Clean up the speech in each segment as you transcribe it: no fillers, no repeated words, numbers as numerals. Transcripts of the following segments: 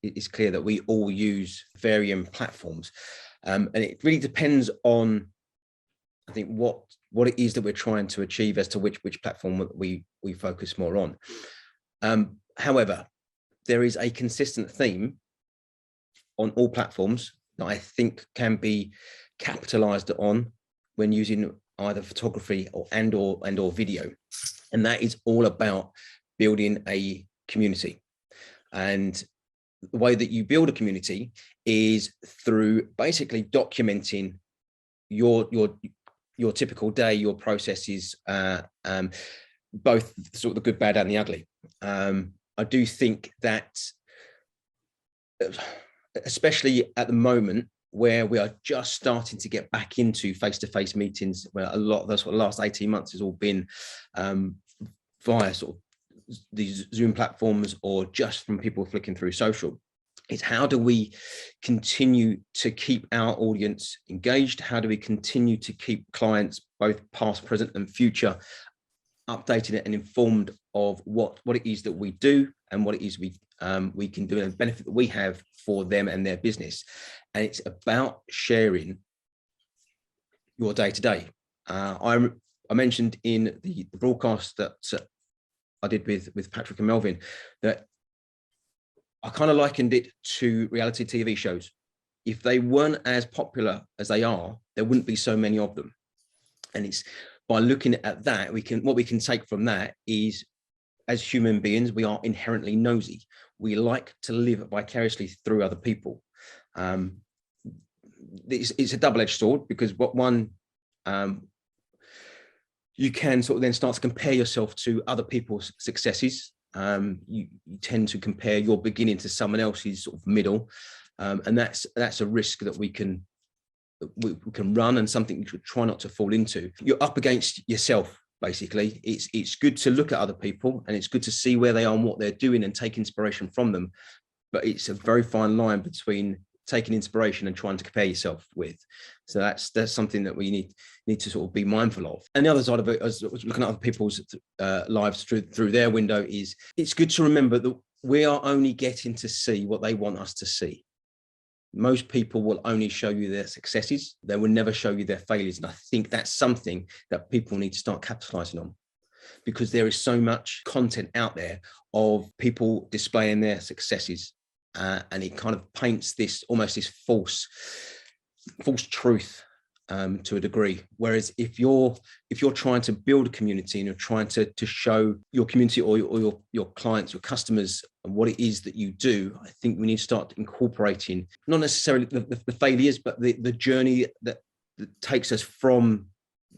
it's clear that we all use varying platforms, and it really depends on, I think, what it is that we're trying to achieve as to which platform we focus more on. However, there is a consistent theme on all platforms that I think can be capitalized on when using either photography or video, and that is all about building a community. And the way that you build a community is through basically documenting your typical day, your processes, both sort of the good, bad, and the ugly. I do think that, especially at the moment where we are just starting to get back into face-to-face meetings, where a lot of the last 18 months has all been via sort of these Zoom platforms or just from people flicking through social, is how do we continue to keep our audience engaged? How do we continue to keep clients, both past, present, and future, updated and informed of what it is that we do and what it is we can do and the benefit that we have for them and their business? And it's about sharing your day-to-day. I mentioned in the broadcast that I did with Patrick and Melvin that I kind of likened it to reality TV shows. If they weren't as popular as they are, there wouldn't be so many of them. And it's by looking at that, what we can take from that is, as human beings, we are inherently nosy. We like to live vicariously through other people. It's a double-edged sword, because you can sort of then start to compare yourself to other people's successes. You tend to compare your beginning to someone else's sort of middle, and that's a risk that we can run, and something you should try not to fall into. You're up against yourself, basically. It's good to look at other people, and it's good to see where they are and what they're doing and take inspiration from them, but it's a very fine line between taking inspiration and trying to compare yourself with. So that's something that we need to sort of be mindful of. And the other side of it, as looking at other people's lives through their window, is it's good to remember that we are only getting to see what they want us to see. Most people will only show you their successes. They will never show you their failures. And I think that's something that people need to start capitalizing on, because there is so much content out there of people displaying their successes. And it kind of paints almost this false truth to a degree. Whereas if you're trying to build a community and you're trying to show your community or your clients, your customers, what it is that you do, I think we need to start incorporating not necessarily the failures, but the journey that takes us from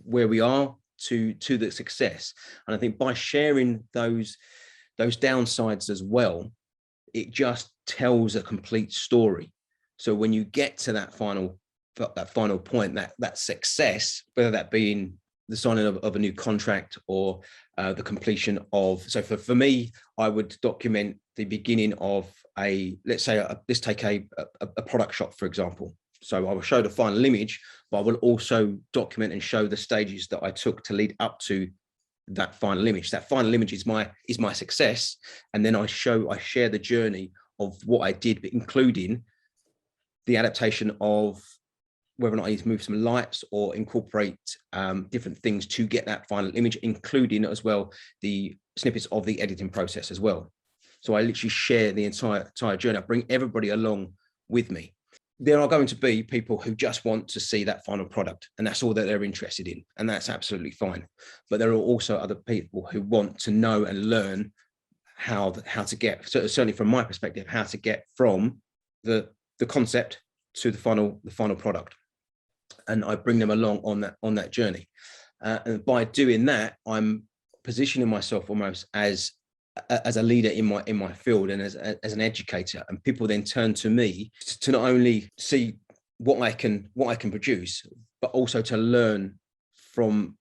where we are to the success. And I think by sharing those downsides as well, it just tells a complete story. So when you get to that final point, that success, whether that being the signing of a new contract or the completion of, so for me, I would document the beginning of let's take a product shot, for example. So I will show the final image, but I will also document and show the stages that I took to lead up to that final image. That final image is my success, and then I share the journey of what I did, including the adaptation of whether or not I need to move some lights or incorporate different things to get that final image, including as well the snippets of the editing process as well. So I literally share the entire journey. I bring everybody along with me. There are going to be people who just want to see that final product, and that's all that they're interested in, and that's absolutely fine. But there are also other people who want to know and learn how to get, certainly from my perspective, how to get from the concept to the final product, and I bring them along on that journey. And by doing that, I'm positioning myself almost as a leader in my field and as an educator, and people then turn to me to not only see what I can produce, but also to learn from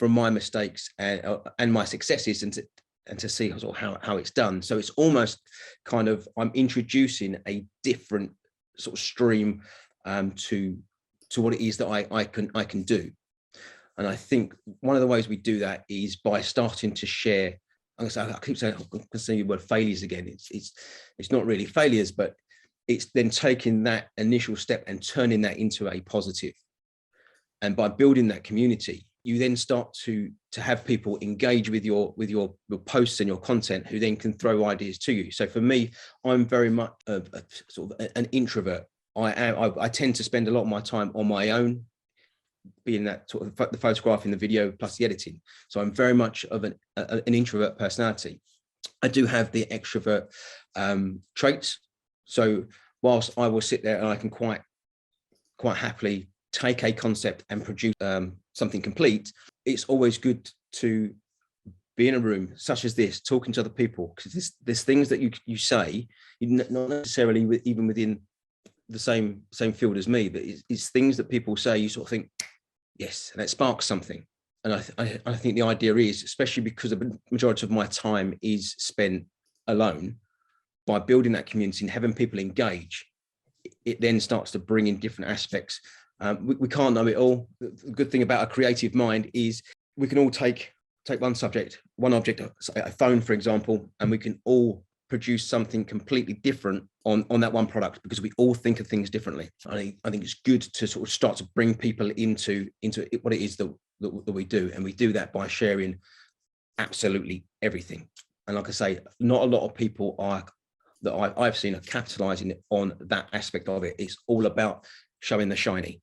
my mistakes and my successes, and to see sort of how it's done. So it's almost kind of, I'm introducing a different sort of stream to what it is that I can do. And I think one of the ways we do that is by starting to share I keep saying, I'm going to say the word failures again. It's not really failures, but it's then taking that initial step and turning that into a positive. And by building that community, you then start to have people engage with your posts and your content, who then can throw ideas to you. So for me, I'm very much a sort of an introvert. I tend to spend a lot of my time on my own, being that sort of the photographing, the video, plus the editing. So I'm very much of an introvert personality. I do have the extrovert traits. So whilst I will sit there and I can quite happily take a concept and produce something complete, it's always good to be in a room such as this, talking to other people, because there's things that you say, not necessarily even within the same field as me, but it's things that people say, you sort of think, yes, and it sparks something. And I think the idea is, especially because the majority of my time is spent alone, by building that community and having people engage, it then starts to bring in different aspects. We can't know it all. The good thing about a creative mind is we can all take one subject, one object, a phone, for example, and we can all produce something completely different on that one product, because we all think of things differently. I think it's good to sort of start to bring people into what it is that we do, and we do that by sharing absolutely everything. And like I say, not a lot of people that I've seen are capitalizing on that aspect of it. It's all about showing the shiny.